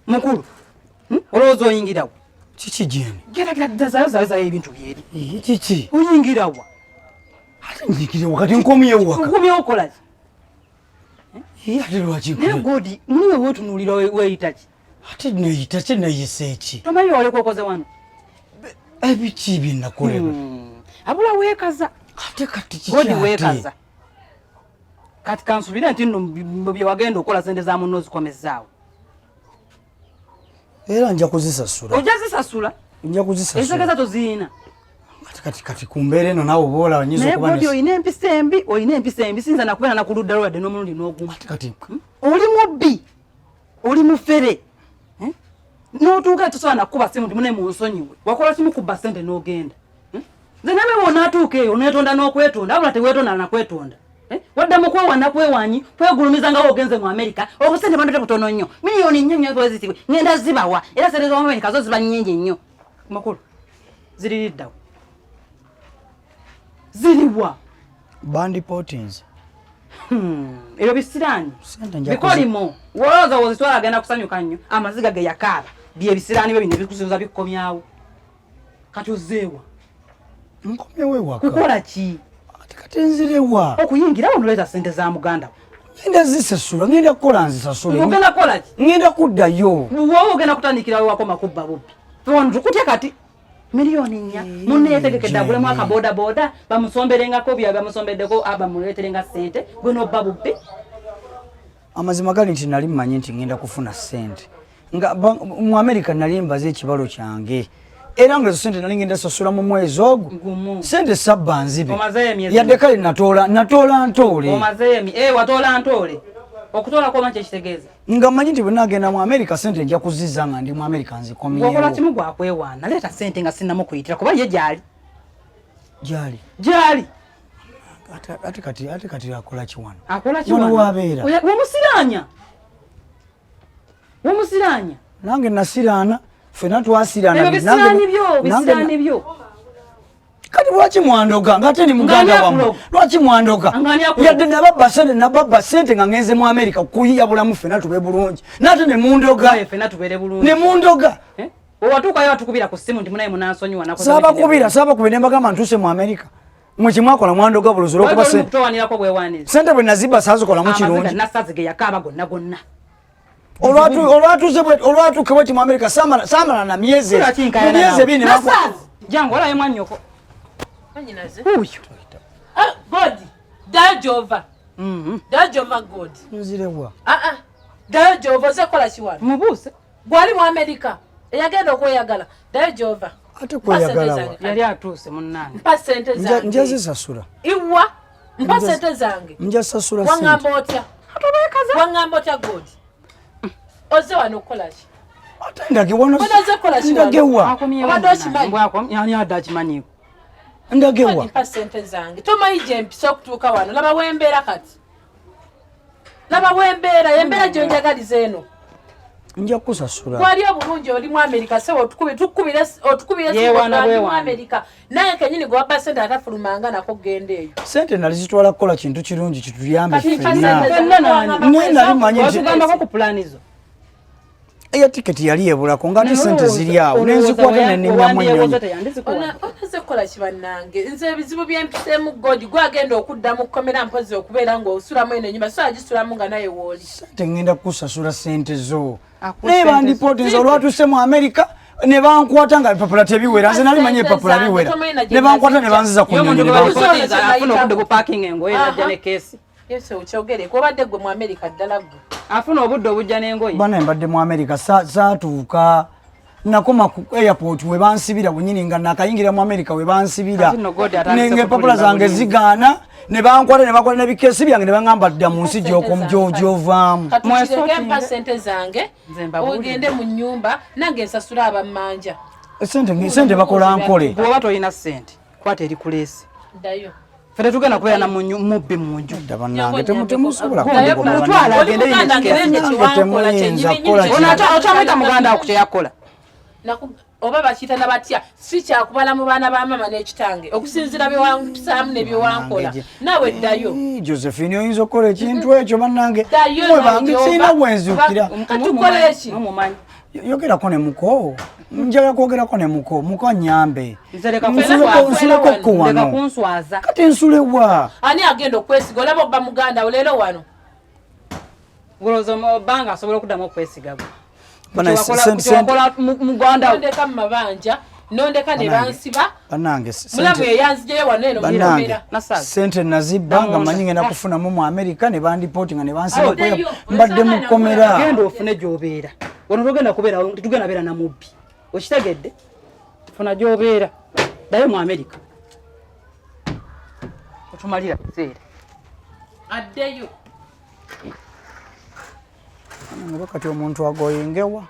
mukulu olowooza oyingirawo kiki jeni geragira zayo ebintu byeri kiki oyingirawa ate nyingirawo kati nkomyewo waka nkomyewo okolaki ate lwaki naye godi muniwe wotunuulira weeyitaki ate neyita kyenayisa eki tomanyi waleka okoze wano ebiki byenakoleba abula weekaza ate kati godi weekaza kati kansubire nti nno bye wagenda okola sente za munno ozikomezaawo era nja kuzisasula ojja zisasula nja kuzisasula ezageza toziina kati kumbeera eno naawe oba olanyiza okuba naye godi olina empisa embi sinza nakubeera nakuludda lwadde n'omulundi n'ogumu kati oli mubbi oli mufere n'otuuka tosobola nakuba simu ndi mune mu nsonyiwe wakola kimu kubba ssente n'ogenda nze nawe wonaatuuka eyo neetonda n'okwetonda abula teweetonda nakwetonda waddamu kwewa nakwewanyi kwegulumiza nga wogenze mu America obusente bandote butono nnyo miliyoni nnyo bwezitiwe ngenda zibawa era sente z'omu America zo ziba nnyingi nnyo makulu ziririddawo ziriwa bandi potins ebyo bisiraani bikolimo wolowooza wozitwala agenda kusanyuka nnyo amaziga ge yakaaba bye bisiraani bye bino ebikusuuza bikukomyawo kati ozeewa nkomyewo ewaka kukola ki kati nzirewa okuyingira wano leeta ssente za muganda ngenda zisasula ngenda kukola nzisasule ogenda kukola ki ngenda kuddayo wowe ogenda kutandikirawo wakoma kubba bubbi wano tukutya kati miliyoni nnya munneetegekedde agulemu akabodaboda bamusomberengako bya bamusombeddeko abamuleeterenga ssente gwe nobba bubbi amazima gali nti nali mmanyi nti ngenda kufuna ssente nga mu America nali mbaze ekibalo kyange era nga sente nali ngenda sasula mu mwezi ogwo sente sabba nzibe yadde kale natoola ntoole watoola ntoole okutola ko manche ekitegeeza nga manyi nti bwe nagenda mu America sente nja kuzizza nga ndi mu America nzikomyewo wakola kimu gwakwewaana leeta sente nga sinnamu kuyitira kuba ye gyali ate kati akola kiwano akola kiwano wano wabeera womusiraanya nange nasiraana fena twasiraana bisiraani byo kati lwaki mwandoga ngate ni muganda wamu lwaki mwandoga yadde nababba sente nga ngenze mu America kuyiya bulamu fena tube bulungi nate ne mundoga owatuukayo watukubira ku ssimu ndi munaye munansonyiwa saba kubira mbagamba ntuse mu America mwekimwakola mwandoga buluzira okuba sente bwe naziba sazikola mu kirungi nasazige yakaaba gonna olwatuuke bweti mu America samala na myezi ebiri jangu olaye mwanyoko godi dajova godi nzirewa dajova ozekola kiwano mubuuse gwali mu America eyagenda okweyagala dajova ate kweyagala yali atuuse munnange mpa sente zange nja zisasula iwa mpa sente zange nja sasula wangamba otya godi oze wano okukola ki ate ndagewa ndagewa mpa sente zange tomanyi gye mpisa okutuuka wano laba wembeera kati embeera gyonjagaliza eno nja kusasula gwali obulungi oli mu America sewe otukubire mu America naye kenyini gwabba sente atafulumanga nako genda eyo sente nali zitwala kukola kintu kirungi kituyambe nali manyi ku planizo eya tiketi yali ebulako nga ate sente ziri awo nenzikwata nenenyamu ennyonyi onazekola kibannange nze ebizibu byempisemu godi gwagenda okudda mu kkomera mpozi okubeera ng'osulamu eno enyumba so agisulamu nga naye wooli sente ngenda kusasula sente zo naye bandipootinza olwatuuse mu America ne bankwata nga ebipapula tebiwera nze nali manyi ebipapula biwera ne bankwata ne banziza ku nnyonyi yese ukyogere kwobadde gwe mu America ddala gwe afuna obudde obujja n'engoye bana mbadde mu America saatuuka nakoma ku airport we bansibira bunyini nga nakayingira mu America we bansibira nenge papula zange zigaana ne bankwata ne bakola nebikesi byange ne bangamba dda mu nsi gy'ovaamu mpa sente zange ogende mu nnyumba nange nsasula abamanja sente bakola nkole bw'oba tolina sente kwata eri kuleesi ddayo fere tugenda kubeera na mubbi mu nju dabanange temusobola mutwala agende okyamwita muganda ako kyeyakola oba bakiyita batya si kyakubala mu baana ba mama n'ekitange okusinziira bye wansaamu ne bye wankola naawe ddayo Josephine oyinza okukola ekintu ekyo bannange ddayo bange sirina bwenzukira katukola eki yogerako ne muko njagala kwogerako ne muko nyambe nsuleko kunswaza kati nsulewa ani agenda okwesiga olaba obba muganda olero wano golozo banga asobola okuddamu okwesiga muganda ondeka mu mabanja nondeka ne bansiba bannange mulamu yeyanzijeyo wano eno bannange sente nazibba nga manyi ngenda kufunamu mu America ne bandipooti nga ne bansiba mbadde mukomera genda ofune gy'obeera wano togenda kubeera tugenda beera na mubbi okitegedde funa gy'obeera ddayo mu America otumalira kiseera addeyo nga kati omuntu agoyengewa